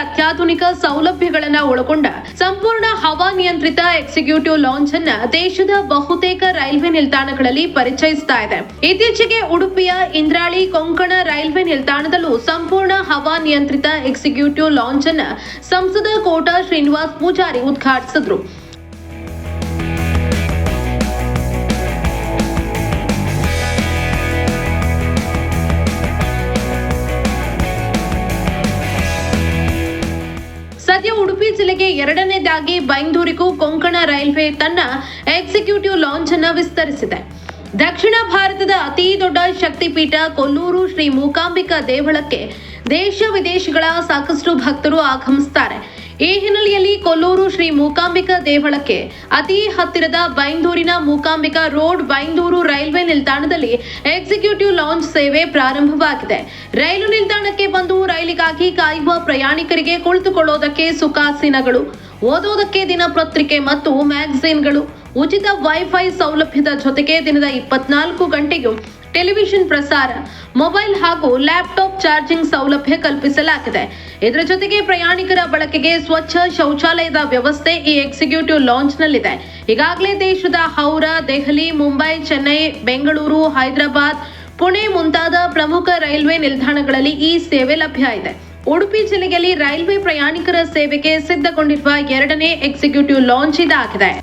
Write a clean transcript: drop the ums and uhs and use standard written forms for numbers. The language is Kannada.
ಅತ್ಯಾಧುನಿಕ ಸೌಲಭ್ಯಗಳನ್ನು ಒಳಗೊಂಡ ಸಂಪೂರ್ಣ ಹವಾನಿಯಂತ್ರಿತ ಎಕ್ಸಿಕ್ಯೂಟಿವ್ ಲಾಂಚ್ ಅನ್ನ ದೇಶದ ಬಹುತೇಕ ರೈಲ್ವೆ ನಿಲ್ದಾಣಗಳಲ್ಲಿ ಪರಿಚಯಿಸ್ತಾ ಇದೆ. ಇತ್ತೀಚೆಗೆ ಉಡುಪಿಯ ಇಂದ್ರಾಳಿ ಕೊಂಕಣ ರೈಲ್ವೆ ನಿಲ್ದಾಣದಲ್ಲೂ ಸಂಪೂರ್ಣ ಹವಾನಿಯಂತ್ರಿತ ಎಕ್ಸಿಕ್ಯೂಟಿವ್ ಲಾಂಚ್ ಅನ್ನ ಸಂಸದ ಕೋಟ ಶ್ರೀನಿವಾಸ್ ಪೂಜಾರಿ ಉದ್ಘಾಟಿಸಿದ್ರು. ಸದ್ಯ ಉಡುಪಿ ಜಿಲ್ಲೆಗೆ ಎರಡನೇದಾಗಿ ಬೈಂದೂರಿಗೂ ಕೊಂಕಣ ರೈಲ್ವೆ ತನ್ನ ಎಕ್ಸಿಕ್ಯೂಟಿವ್ ಲಾಂಚ್ ಅನ್ನು ವಿಸ್ತರಿಸಿದೆ. ದಕ್ಷಿಣ ಭಾರತದ ಅತಿ ದೊಡ್ಡ ಶಕ್ತಿಪೀಠ ಕೊಲ್ಲೂರು ಶ್ರೀ ಮೂಕಾಂಬಿಕಾ ದೇವಳಕ್ಕೆ ದೇಶ ವಿದೇಶಗಳ ಸಾಕಷ್ಟು ಭಕ್ತರು ಆಗಮಿಸುತ್ತಾರೆ. ಈ ಹಿನ್ನೆಲೆಯಲ್ಲಿ ಕೊಲ್ಲೂರು ಶ್ರೀ ಮೂಕಾಂಬಿಕಾ ದೇವಳಕ್ಕೆ ಅತಿ ಹತ್ತಿರದ ಬೈಂದೂರಿನ ಮೂಕಾಂಬಿಕಾ ರೋಡ್ ಬೈಂದೂರು ರೈಲ್ವೆ ನಿಲ್ದಾಣದಲ್ಲಿ ಎಕ್ಸಿಕ್ಯೂಟಿವ್ ಲಾಂಚ್ ಸೇವೆ ಪ್ರಾರಂಭವಾಗಿದೆ. ರೈಲು ನಿಲ್ದಾಣಕ್ಕೆ ಬಂದು ರೈಲಿಗಾಗಿ ಕಾಯುವ ಪ್ರಯಾಣಿಕರಿಗೆ ಕುಳಿತುಕೊಳ್ಳೋದಕ್ಕೆ ಸುಖಾಸೀನಗಳು, ಓದೋದಕ್ಕೆ ದಿನಪತ್ರಿಕೆ ಮತ್ತು ಮ್ಯಾಗಝೀನ್ಗಳು, ಉಚಿತ ವೈಫೈ ಸೌಲಭ್ಯದ ಜೊತೆಗೆ ದಿನದ 24 ಗಂಟೆಗೂ ಟೆಲಿವಿಷನ್ ಪ್ರಸಾರ, ಮೊಬೈಲ್ ಹಾಗೂ ಲ್ಯಾಪ್ಟಾಪ್ ಚಾರ್ಜಿಂಗ್ ಸೌಲಭ್ಯ ಕಲ್ಪಿಸಲಾಗಿದೆ. ಇದರ ಜೊತೆಗೆ ಪ್ರಯಾಣಿಕರ ಬಳಕೆಗೆ ಸ್ವಚ್ಛ ಶೌಚಾಲಯದ ವ್ಯವಸ್ಥೆ ಈ ಎಕ್ಸಿಕ್ಯೂಟಿವ್ ಲಾಂಚ್ ನಲ್ಲಿದೆ. ಈಗಾಗಲೇ ದೇಶದ ಹೌರಾ, ದೆಹಲಿ, ಮುಂಬೈ, ಚೆನ್ನೈ, ಬೆಂಗಳೂರು, ಹೈದರಾಬಾದ್, ಪುಣೆ ಮುಂತಾದ ಪ್ರಮುಖ ರೈಲ್ವೆ ನಿಲ್ದಾಣಗಳಲ್ಲಿ ಈ ಸೇವೆ ಲಭ್ಯ ಇದೆ. ಉಡುಪಿ ಜಿಲ್ಲೆಯಲ್ಲಿ ರೈಲ್ವೆ ಪ್ರಯಾಣಿಕರ ಸೇವೆಗೆ ಸಿದ್ಧಗೊಂಡಿರುವ ಎರಡನೇ ಎಕ್ಸಿಕ್ಯೂಟಿವ್ ಲಾಂಚ್ ಇದಾಗಿದೆ.